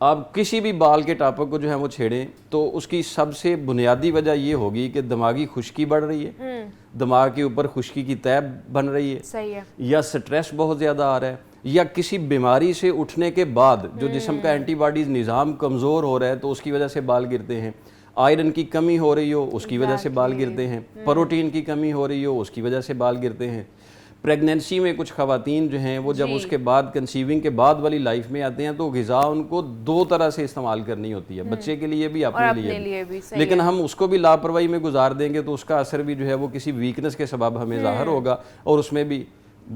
آپ کسی بھی بال کے ٹاپک کو جو ہے وہ چھیڑیں تو اس کی سب سے بنیادی وجہ یہ ہوگی کہ دماغی خشکی بڑھ رہی ہے، دماغ کے اوپر خشکی کی تہ بن رہی ہے، صحیح ہے، یا سٹریس بہت زیادہ آ رہا ہے، یا کسی بیماری سے اٹھنے کے بعد جو جسم کا اینٹی باڈیز نظام کمزور ہو رہا ہے تو اس کی وجہ سے بال گرتے ہیں، آئرن کی کمی ہو رہی ہو اس کی وجہ سے بال گرتے ہیں، پروٹین کی کمی ہو رہی ہو اس کی وجہ سے بال گرتے ہیں۔ پریگننسی میں کچھ خواتین جو ہیں وہ جب اس کے بعد کنسیونگ کے بعد والی لائف میں آتے ہیں تو غذا ان کو دو طرح سے استعمال کرنی ہوتی ہے، بچے کے لیے بھی اپنے لیے بھی، لیکن ہم اس کو بھی لاپرواہی میں گزار دیں گے تو اس کا اثر بھی جو ہے وہ کسی ویکنس کے سبب ہمیں ظاہر ہوگا اور اس میں بھی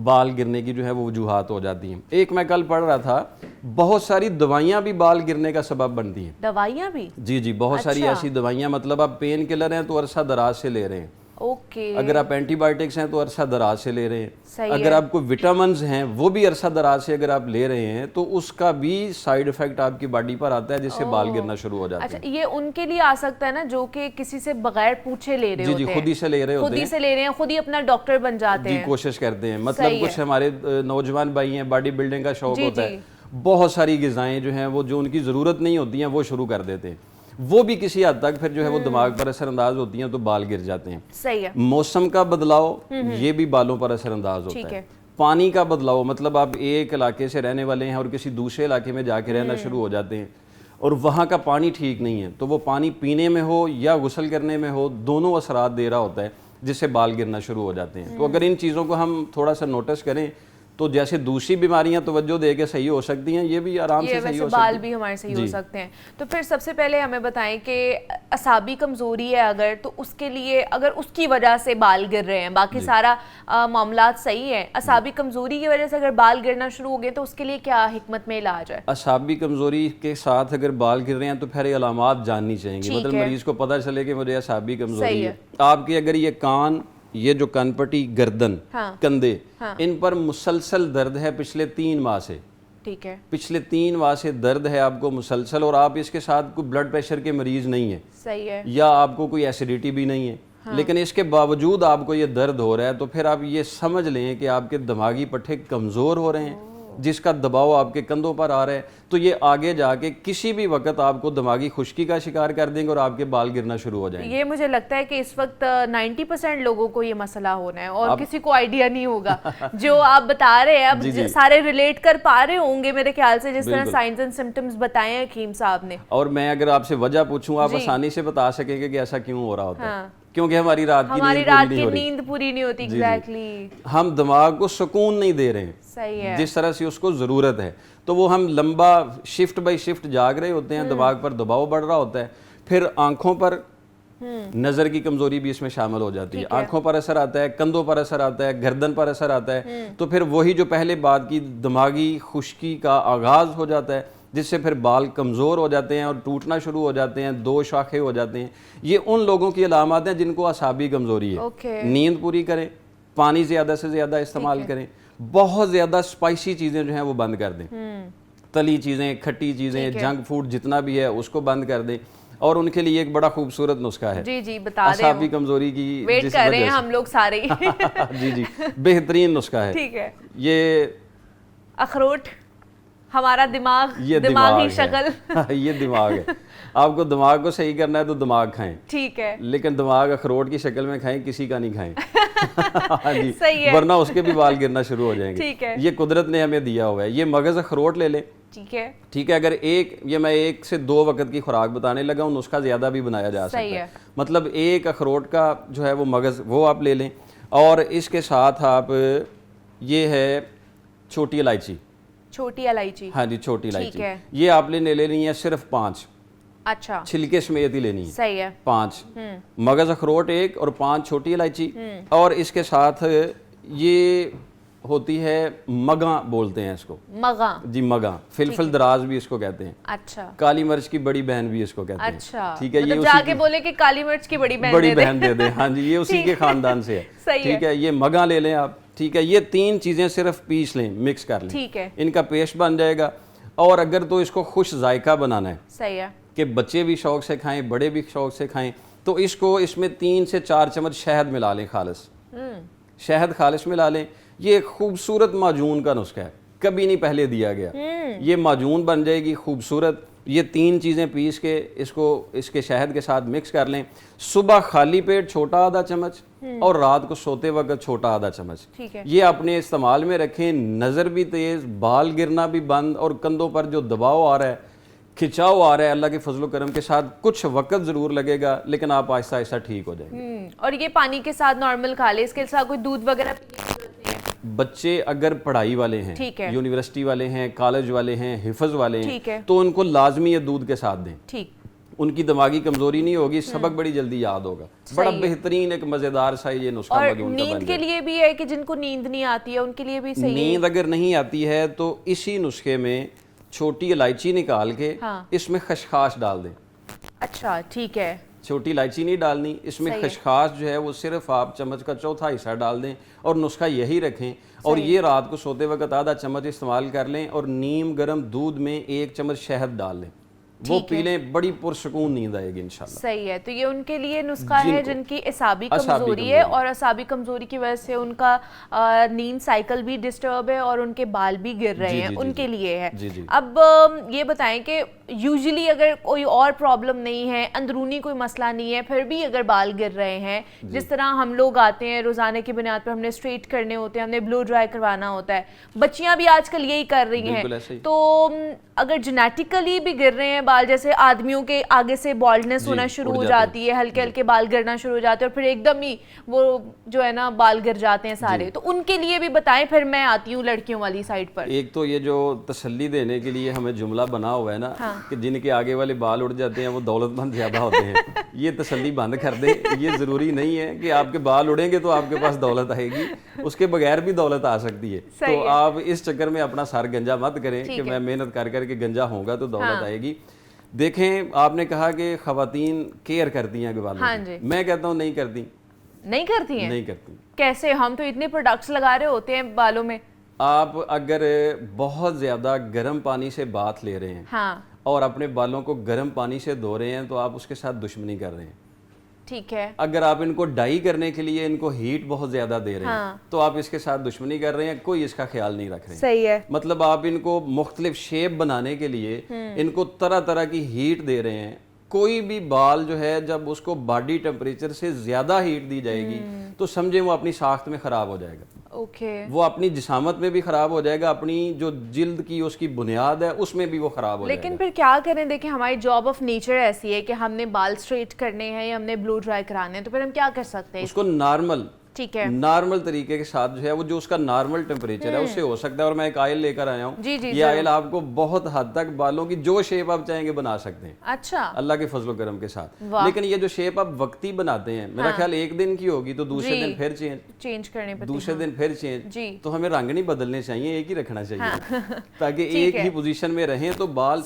بال گرنے کی جو ہے وہ وجوہات ہو جاتی ہیں۔ ایک میں کل پڑھ رہا تھا بہت ساری دوائیاں بھی بال گرنے کا سبب بنتی ہیں۔ دوائیاں بھی؟ جی بہت ساری ایسی دوائیاں، مطلب آپ پین کلر ہیں تو عرصہ دراز سے لے رہے ہیں، اگر آپ اینٹی بائیوٹکس ہیں تو عرصہ دراز سے لے رہے ہیں، اگر آپ کو وٹامنز ہیں وہ بھی عرصہ دراز سے اگر آپ لے رہے ہیں تو اس کا بھی سائیڈ ایفیکٹ آپ کی باڈی پر آتا ہے جس سے بال گرنا شروع ہو جاتے ہیں۔ یہ ان کے لیے آ سکتا ہے نا جو کہ کسی سے بغیر پوچھے لے رہے ہوتے ہیں، خود ہی سے لے رہے ہوتے ہیں، خود ہی سے لے رہے ہیں، خود ہی اپنا ڈاکٹر بن جاتے ہیں، کوشش کرتے ہیں۔ مطلب کچھ ہمارے نوجوان بھائی ہیں باڈی بلڈنگ کا شوق ہوتا ہے، بہت ساری غذائیں جو ہیں وہ جو ان کی ضرورت نہیں ہوتی ہیں وہ شروع کر دیتے ہیں، وہ بھی کسی حد تک پھر جو ہے وہ دماغ پر اثر انداز ہوتی ہیں تو بال گر جاتے ہیں۔ صحیح ہے۔ موسم کا بدلاؤ یہ بھی بالوں پر اثر انداز ہوتا ہے، پانی کا بدلاؤ، مطلب آپ ایک علاقے سے رہنے والے ہیں اور کسی دوسرے علاقے میں جا کے رہنا شروع ہو جاتے ہیں اور وہاں کا پانی ٹھیک نہیں ہے تو وہ پانی پینے میں ہو یا غسل کرنے میں ہو دونوں اثرات دے رہا ہوتا ہے جس سے بال گرنا شروع ہو جاتے ہیں۔ تو اگر ان چیزوں کو ہم تھوڑا سا نوٹس کریں تو جیسے دوسری بیماریاں توجہ دے کے صحیح ہو سکتی ہیں یہ بھی آرام سے صحیح ہو سکتی ہیں، بال بھی ہمارے صحیح ہو سکتے ہیں۔ تو پھر سب سے پہلے ہمیں بتائیں کہ اعصابی کمزوری ہے اگر تو اس کے لیے، اگر اس کی وجہ سے بال گر رہے ہیں، باقی سارا معاملات صحیح ہیں، اعصابی کمزوری کی وجہ سے اگر بال گرنا شروع ہو گئے تو اس کے لیے کیا حکمت میں علاج ہے؟ اعصابی کمزوری کے ساتھ اگر بال گر رہے ہیں تو پھر علامات جاننی چاہیے گی، مطلب مریض کو پتہ چلے کہ مجھے اعصابی کمزوری ہے۔ آپ کی اگر یہ کان، یہ جو کان پٹی، گردن، کندھے، ان پر مسلسل درد ہے پچھلے 3 ماہ سے، ٹھیک ہے، پچھلے 3 ماہ سے درد ہے آپ کو مسلسل اور آپ اس کے ساتھ کوئی بلڈ پریشر کے مریض نہیں ہیں، صحیح ہے، یا آپ کو کوئی ایسیڈیٹی بھی نہیں ہے، لیکن اس کے باوجود آپ کو یہ درد ہو رہا ہے تو پھر آپ یہ سمجھ لیں کہ آپ کے دماغی پٹھے کمزور ہو رہے ہیں جس کا دباؤ آپ کے کندھوں پر آ رہا ہے، تو یہ آگے جا کے کسی بھی وقت آپ کو دماغی خشکی کا شکار کر دیں گے اور آپ کے بال گرنا شروع ہو جائیں گے۔ یہ مجھے لگتا ہے کہ اس وقت 90% لوگوں کو یہ مسئلہ ہونا ہے اور کسی کو آئیڈیا نہیں ہوگا جو آپ بتا رہے ہیں، اب سارے ریلیٹ کر پا رہے ہوں گے میرے خیال سے جس طرح سائنس اینڈ سمپٹمز بتائے ہیں حکیم صاحب نے۔ اور میں اگر آپ سے وجہ پوچھوں آپ آسانی سے بتا سکیں گے کہ ایسا کیوں ہو رہا ہوتا ہے، کیونکہ ہماری رات کی نیند پوری نہیں ہوتی، ایگزیکٹلی ہم دماغ کو سکون نہیں دے رہے ہیں جس طرح سے اس کو ضرورت ہے، تو وہ ہم لمبا شفٹ بائی شفٹ جاگ رہے ہوتے ہیں، دماغ پر دباؤ بڑھ رہا ہوتا ہے، پھر آنکھوں پر نظر کی کمزوری بھی اس میں شامل ہو جاتی ہے، آنکھوں پر اثر آتا ہے، کندھوں پر اثر آتا ہے، گردن پر اثر آتا ہے، تو پھر وہی جو پہلے بات کی دماغی خشکی کا آغاز ہو جاتا ہے جس سے پھر بال کمزور ہو جاتے ہیں اور ٹوٹنا شروع ہو جاتے ہیں، 2 شاخیں ہو جاتے ہیں۔ یہ ان لوگوں کی علامات ہیں جن کو اعصابی کمزوری ہے۔ نیند پوری کریں، پانی زیادہ سے زیادہ استعمال کریں، بہت زیادہ اسپائسی چیزیں جو ہیں وہ بند کر دیں، تلی چیزیں، کھٹی چیزیں، جنک فوڈ جتنا بھی ہے اس کو بند کر دیں، اور ان کے لیے ایک بڑا خوبصورت نسخہ ہے اعصابی کمزوری کی ویٹ کر رہے ہیں ہم لوگ سارے جی بہترین نسخہ ہے، ٹھیک ہے، یہ اخروٹ، ہمارا دماغ، دماغی شکل، یہ دماغ ہے، آپ کو دماغ کو صحیح کرنا ہے تو دماغ کھائیں، ٹھیک ہے، لیکن دماغ اخروٹ کی شکل میں کھائیں، کسی کا نہیں کھائیں ورنہ اس کے بھی بال گرنا شروع ہو جائیں گے۔ یہ قدرت نے ہمیں دیا ہوا ہے۔ یہ مغز اخروٹ لے لیں، ٹھیک ہے، اگر یہ میں 1 سے 2 وقت کی خوراک بتانے لگا ہوں، نسخہ زیادہ بھی بنایا جا سکتا ہے، مطلب 1 اخروٹ کا جو ہے وہ مغز وہ آپ لے لیں، اور اس کے ساتھ آپ یہ ہے چھوٹی الائچی، ہاں جی چھوٹی الائچی، یہ آپ نے لے لینی ہے صرف 5، اچھا چھلکے سمیت ہی لینی ہے، صحیح ہے، 5 مغز اخروٹ 1 اور 5 چھوٹی الائچی، اور اس کے ساتھ یہ ہوتی ہے مگاں بولتے ہیں اس کو، مگاں، جی مگاں، فلفل دراز بھی اس کو کہتے ہیں، اچھا کالی مرچ کی بڑی بہن بھی اس کو کہتے ہیں، اچھا ٹھیک ہے، یہ جا کے بولے کہ کالی مرچ کی بڑی بہن دے دیں، ہاں جی یہ اسی کے خاندان سے ہے، ٹھیک ہے، یہ مگاں لے لیں آپ، ٹھیک ہے، یہ 3 چیزیں صرف پیس لیں، مکس کر لیں، ٹھیک ہے، ان کا پیسٹ بن جائے گا، اور اگر تو اس کو خوش ذائقہ بنانا ہے، صحیح ہے، کہ بچے بھی شوق سے کھائیں، بڑے بھی شوق سے کھائیں، تو اس میں 3 سے 4 چمچ شہد ملا لیں، خالص شہد خالص ملا لیں، یہ ایک خوبصورت معجون کا نسخہ ہے، کبھی نہیں پہلے دیا گیا، یہ معجون بن جائے گی خوبصورت، یہ 3 چیزیں پیس کے اس کو اس کے شہد کے ساتھ مکس کر لیں. صبح خالی پیٹ چھوٹا آدھا چمچ اور رات کو سوتے وقت چھوٹا آدھا چمچ. یہ اپنے استعمال میں رکھیں. نظر بھی تیز, بال گرنا بھی بند, اور کندھوں پر جو دباؤ آ رہا ہے, کھچاؤ آ رہا ہے, اللہ کے فضل و کرم کے ساتھ کچھ وقت ضرور لگے گا لیکن آپ آہستہ آہستہ ٹھیک ہو جائیں گے. اور یہ پانی کے ساتھ نارمل کھا لے, اس کے ساتھ کوئی دودھ وغیرہ؟ بچے اگر پڑھائی والے ہیں, یونیورسٹی والے ہیں, کالج والے ہیں, حفظ والے ہیں, تو ان کو لازمی یہ دودھ کے ساتھ دیں. ان کی دماغی کمزوری نہیں ہوگی, سبق بڑی جلدی یاد ہوگا. بڑا بہترین ایک مزیدار سا یہ نسخہ اور نیند کے لیے بھی ہے کہ جن کو نیند نہیں آتی ہے ان کے لیے بھی صحیح ہے. نیند اگر نہیں آتی ہے تو اسی نسخے میں چھوٹی الائچی نکال کے اس میں خشخاش ڈال دیں. اچھا ٹھیک ہے. چھوٹی الائچی نہیں ڈالنی, اس میں خشخاش جو ہے وہ صرف آپ چمچ کا چوتھا حصہ ڈال دیں اور نسخہ یہی رکھیں. اور یہ رات کو سوتے وقت آدھا چمچ استعمال کر لیں اور نیم گرم دودھ میں 1 چمچ شہد ڈال لیں, وہ پی لیں, بڑی پرسکون نیند آئے گی انشاءاللہ. صحیح ہے. تو یہ ان کے لیے نسخہ ہے جن کی اعصابی کمزوری ہے, اور اعصابی کمزوری کی وجہ سے ان کا نیند سائیکل بھی ڈسٹرب ہے اور ان کے بال بھی گر رہے ہیں, ان کے لیے ہے. اب یہ بتائیں کہ یوزلی اگر کوئی اور پرابلم نہیں ہے, اندرونی کوئی مسئلہ نہیں ہے, پھر بھی اگر بال گر رہے ہیں, جس طرح ہم لوگ آتے ہیں روزانہ کی بنیاد پر, ہم نے اسٹریٹ کرنے ہوتے ہیں, ہم نے بلو ڈرائی کروانا ہوتا ہے, بچیاں بھی آج کل یہی کر رہی ہیں, تو اگر جینیٹیکلی بھی گر رہے ہیں بال, جیسے آدمیوں کے آگے سے بالڈنس ہونا شروع ہو جاتی ہے, ہلکے ہلکے بال گرنا شروع ہو جاتے ہیں, اور پھر ایک دم ہی وہ جو ہے نا بال گر جاتے ہیں سارے, تو ان کے لیے بھی بتائیں, پھر میں آتی ہوں لڑکیوں والی سائڈ پر. ایک تو یہ جو تسلی دینے کے لیے ہمیں جملہ بنا ہوا ہے نا کہ جن کے آگے والے بال اڑ جاتے ہیں وہ دولت مند زیادہ ہوتے ہیں, یہ تسلی بند کر دیں. یہ ضروری نہیں ہے کہ آپ کے بال اڑیں گے تو آپ کے پاس دولت آئے گی, اس کے بغیر بھی دولت آ سکتی ہے. تو آپ اس چکر میں اپنا سر گنجا مت کریں کہ میں محنت کر کر کے گنجا ہوں گا تو دولت آئے گی. دیکھیں, آپ نے کہا کہ خواتین کیئر کرتی ہیں بالوں کی, میں کہتا ہوں نہیں کرتی. نہیں کرتی ہیں؟ نہیں کرتی. کیسے؟ ہم تو اتنے پروڈکٹس لگا رہے ہوتے ہیں بالوں میں. آپ اگر بہت زیادہ گرم پانی سے بات لے رہے ہیں اور اپنے بالوں کو گرم پانی سے دھو رہے ہیں تو آپ اس کے ساتھ دشمنی کر رہے ہیں. ٹھیک ہے. اگر آپ ان کو ڈائی کرنے کے لیے ان کو ہیٹ بہت زیادہ دے رہے ہیں تو آپ اس کے ساتھ دشمنی کر رہے ہیں, کوئی اس کا خیال نہیں رکھ رہے ہیں. صحیح ہے. مطلب آپ ان کو مختلف شیپ بنانے کے لیے ان کو طرح طرح کی ہیٹ دے رہے ہیں. کوئی بھی بال جو ہے جب اس کو باڈی ٹیمپریچر سے زیادہ ہیٹ دی جائے گی تو سمجھیں وہ اپنی ساخت میں خراب ہو جائے گا. وہ اپنی جسامت میں بھی خراب ہو جائے گا, اپنی جو جلد کی اس کی بنیاد ہے اس میں بھی وہ خراب ہو جائے گا. لیکن پھر کیا کریں, دیکھیں ہماری جاب آف نیچر ایسی ہے کہ ہم نے بال اسٹریٹ کرنے ہیں یا ہم نے بلو ڈرائی کرانے ہیں, تو پھر ہم کیا کر سکتے ہیں؟ اس کو نارمل نارمل طریقے کے ساتھ جو ہے وہ جو اس کا نارمل ٹیمپریچر ہے اس سے ہو سکتا ہے. اور میں ایک آئل لے کر آیا ہوں, یہ آئل آپ کو بہت حد تک بالوں کی جو شیپ آپ چاہیں گے بنا سکتے ہیں. اچھا, اللہ کے فضل و کرم کے ساتھ. لیکن یہ جو شیپ آپ وقتی بناتے ہیں, میرا خیال 1 دن کی ہوگی تو دوسرے دن پھر چینج کرنے پڑتے, دوسرے دن پھر چینج. تو ہمیں رنگ نہیں بدلنے چاہیے, ایک ہی رکھنا چاہیے تاکہ ایک ہی پوزیشن میں رہیں تو بال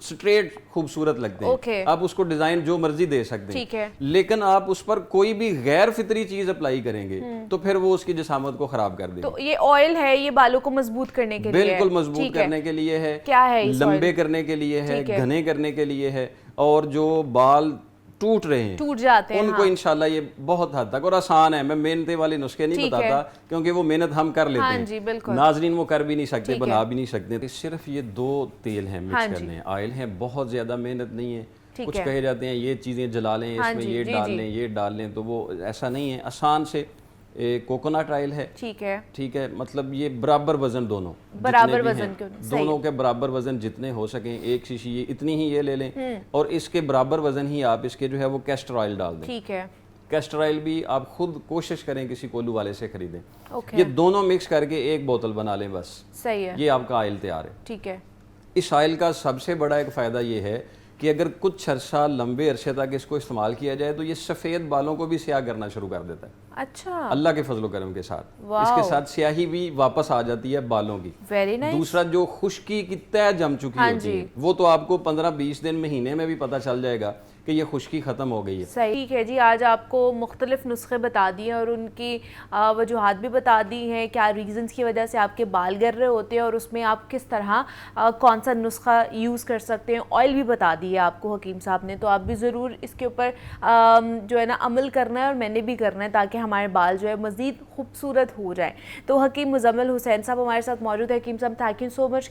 سٹریٹ خوبصورت لگتے ہیں. آپ اس کو ڈیزائن جو مرضی دے سکتے ہیں, لیکن آپ اس پر کوئی بھی غیر فطری چیز اپلائی کریں گے تو پھر وہ اس کی جسامت کو خراب کر دے. تو یہ آئل ہے, یہ بالوں کو مضبوط کرنے کے لیے, بالکل مضبوط کرنے کے لیے ہے. کیا ہے؟ لمبے کرنے کے لیے ہے, گھنے کرنے کے لیے ہے, اور جو بال ٹوٹ رہے ہیں ٹوٹ جاتے ہیں ان کو انشاءاللہ یہ بہت حد تک اور آسان ہے. میں محنتیں والے نسخے نہیں بتاتا کیونکہ وہ محنت ہم کر لیتے ہیں, ناظرین وہ کر بھی نہیں سکتے, بنا بھی نہیں سکتے. صرف یہ 2 تیل ہیں مکس کرنے ہیں, آئل ہیں, بہت زیادہ محنت نہیں ہے. کچھ کہے جاتے ہیں یہ چیزیں جلا لیں, اس میں یہ ڈال لیں, یہ ڈال لیں, تو وہ ایسا نہیں ہے. آسان سے کوکونٹ آئل ہے, ٹھیک ہے, مطلب یہ برابر وزن دونوں کے برابر وزن جتنے ہو سکیں. 1 شیشی یہ اتنی ہی یہ لے لیں, اور اس کے برابر وزن ہی آپ اس کے جو ہے وہ کیسٹر آئل ڈال دیں. کیسٹر آئل بھی آپ خود کوشش کریں کسی کولو والے سے خریدیں. یہ دونوں مکس کر کے 1 بوتل بنا لیں بس. صحیح ہے. یہ آپ کا آئل تیار ہے. ٹھیک ہے. اس آئل کا سب سے بڑا ایک فائدہ یہ ہے کہ اگر کچھ عرصہ لمبے عرصے تک اس کو استعمال کیا جائے تو یہ سفید بالوں کو بھی سیاہ کرنا شروع کر دیتا ہے. اچھا, اللہ کے فضل و کرم کے ساتھ. اس کے ساتھ سیاہی بھی واپس آ جاتی ہے بالوں کی. دوسرا جو خشکی کی تہ جم چکی ہوتی ہے وہ تو آپ کو 15-20 دن مہینے میں بھی پتہ چل جائے گا کہ یہ خشکی ختم ہو گئی ہے. صحیح ہے جی. آج آپ کو مختلف نسخے بتا دیے اور ان کی وجوہات بھی بتا دی ہیں, کیا ریزنز کی وجہ سے آپ کے بال گر رہے ہوتے ہیں اور اس میں آپ کس طرح کون سا نسخہ یوز کر سکتے ہیں. آئل بھی بتا دی ہے آپ کو حکیم صاحب نے, تو آپ بھی ضرور اس کے اوپر جو ہے نا عمل کرنا ہے, اور میں نے بھی کرنا ہے تاکہ ہمارے بال جو ہے مزید خوبصورت ہو جائیں. تو حکیم مزمل حسین صاحب ہمارے ساتھ موجود ہے. حکیم صاحب, تھینک یو سو مچ